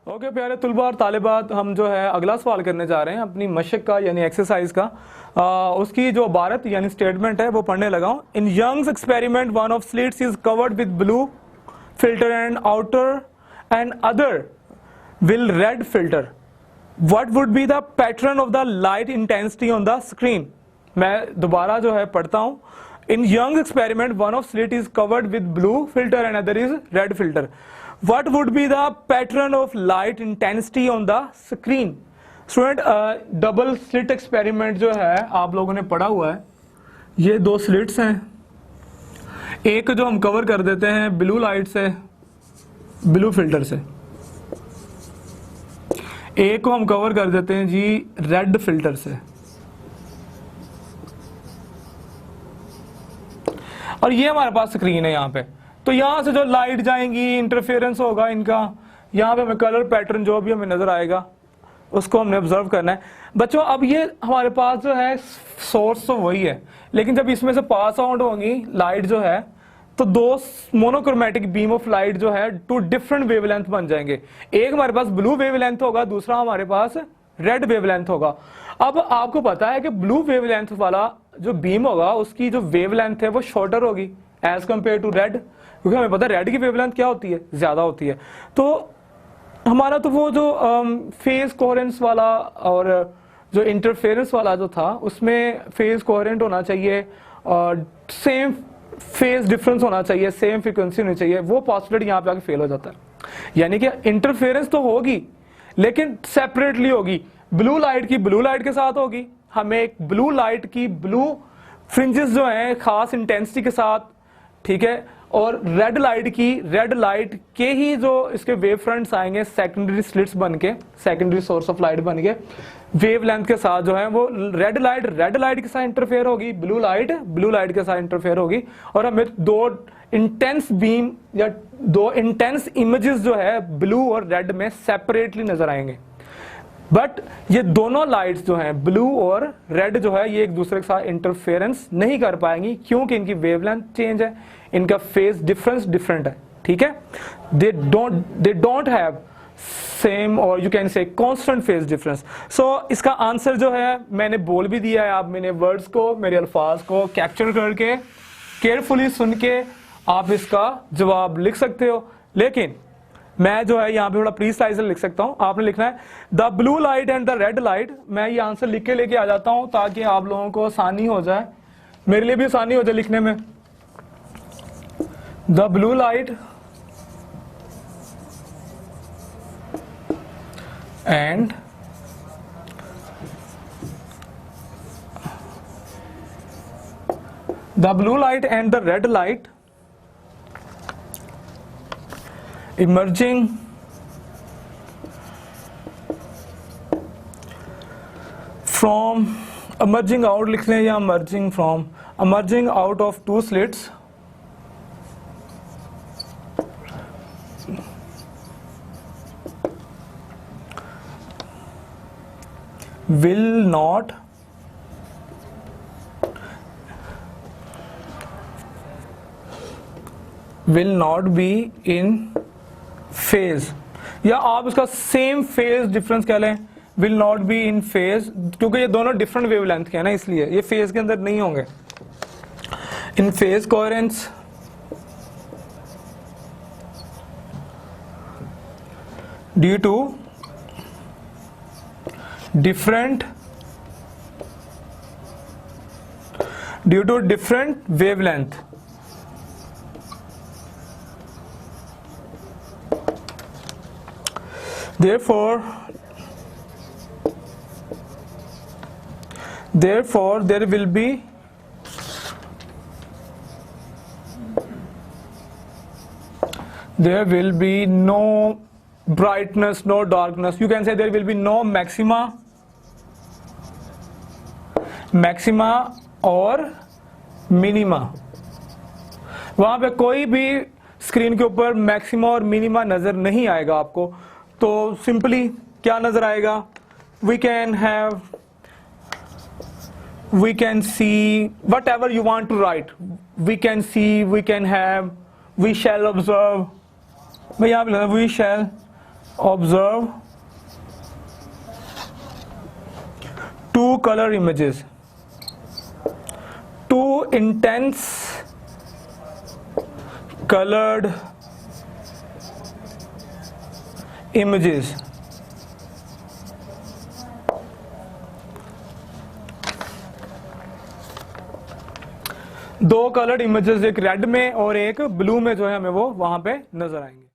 Okay प्यारे तुलबा और तालिबात, हम जो है अगला सवाल करने जा रहे हैं अपनी मशक का यानी एक्सरसाइज का। उसकी जो इबारत यानी स्टेटमेंट है वो पढ़ने लगा हूँ। In Young's experiment one of slits is covered with blue filter and outer and other will red filter. What would be the pattern of the light intensity on the screen. मैं दोबारा जो है पढ़ता हूँ। In Young experiment one of slit is covered with blue filter and other is red filter. What would be the pattern of light intensity on the screen? Student, double slit experiment जो है आप लोगों ने पढ़ा हुआ है। ये दो स्लिट्स हैं, एक जो हम कवर कर देते हैं ब्लू लाइट से, ब्लू फिल्टर से, एक को हम कवर कर देते हैं जी रेड फिल्टर से। और ये हमारे पास स्क्रीन है यहाँ पे। तो यहां से जो लाइट जाएंगी, इंटरफेरेंस होगा इनका, यहाँ पे हमें कलर पैटर्न जो भी हमें नजर आएगा उसको हमने ऑब्जर्व करना है। बच्चों, अब ये हमारे पास जो है सोर्स तो वही है, लेकिन जब इसमें से पास आउट होंगी लाइट जो है तो दो मोनोक्रोमेटिक बीम ऑफ लाइट जो है टू डिफरेंट वेवलेंथ बन जाएंगे। एक हमारे पास ब्लू वेवलेंथ होगा, दूसरा हमारे पास रेड वेवलेंथ होगा। अब आपको पता है कि ब्लू वेवलेंथ वाला जो बीम होगा उसकी जो वेवलेंथ है वो शॉर्टर होगी एज कंपेयर टू रेड, क्योंकि हमें पता है रेड की वेवलेंथ क्या होती है, ज्यादा होती है। तो हमारा तो वो जो फेज कोहेरेंस वाला और जो इंटरफेरेंस वाला जो था उसमें फेज कोहेरेंट होना चाहिए और सेम फेज डिफरेंस होना चाहिए, सेम फ्रीक्वेंसी होनी चाहिए। वो पॉसिबिलिटी यहाँ पे आके फेल हो जाता है। यानी कि इंटरफेरेंस तो होगी लेकिन सेपरेटली होगी। ब्लू लाइट की ब्लू लाइट के साथ होगी, हमें एक ब्लू लाइट की ब्लू फ्रिंजेस जो है खास इंटेंसिटी के साथ, ठीक है, और रेड लाइट की रेड लाइट के ही जो इसके वेव फ्रंट्स आएंगे सेकेंडरी स्लिट्स बन के, सेकेंडरी सोर्स ऑफ लाइट बन के वेवलेंथ के साथ जो है वो रेड लाइट के साथ इंटरफेयर होगी, ब्लू लाइट के साथ इंटरफेयर होगी। और हमें दो इंटेंस बीम या दो इंटेंस इमेजेस जो है ब्लू और रेड में सेपरेटली नजर आएंगे। बट ये दोनों लाइट्स जो हैं ब्लू और रेड जो है ये एक दूसरे के साथ इंटरफेरेंस नहीं कर पाएंगी, क्योंकि इनकी वेवलेंथ चेंज है, इनका फेज डिफरेंस डिफरेंट है, ठीक है। दे डोंट हैव सेम और you can say constant phase difference. So इसका आंसर जो है मैंने बोल भी दिया है, आप मेरे वर्ड्स को, मेरे अल्फाज को कैप्चर करके केयरफुली सुन के आप इसका जवाब लिख सकते हो। लेकिन मैं जो है यहाँ पे थोड़ा प्रीसाइज लिख सकता हूँ। आपने लिखना है the blue light and the red light. मैं ये आंसर लिख के लेके आ जाता हूँ ताकि आप लोगों को आसानी हो जाए, मेरे लिए भी आसानी हो जाए लिखने में। The blue light and the blue light and the red light emerging from, emerging out लिख लें या emerging from, emerging out of two slits will not be in phase, या आप इसका सेम फेज डिफरेंस कह लें, will not be in phase, क्योंकि ये दोनों डिफरेंट वेवलेंथ के हैं ना, इसलिए ये फेज के अंदर नहीं होंगे। In phase coherence due to different wavelength. Therefore there will be no brightness, no darkness. You can say there will be no maxima और मिनिमा। वहां पे कोई भी स्क्रीन के ऊपर मैक्सिमा और मिनिमा नजर नहीं आएगा आपको। तो सिंपली क्या नजर आएगा, we can see whatever you want to write, we can see, we can have, we shall observe, मैं यहाँ पे we shall observe two colour images, two intense colored images. दो कलर्ड इमेजेस, एक red में और एक blue में जो है हमें वो वहां पे नजर आएंगे।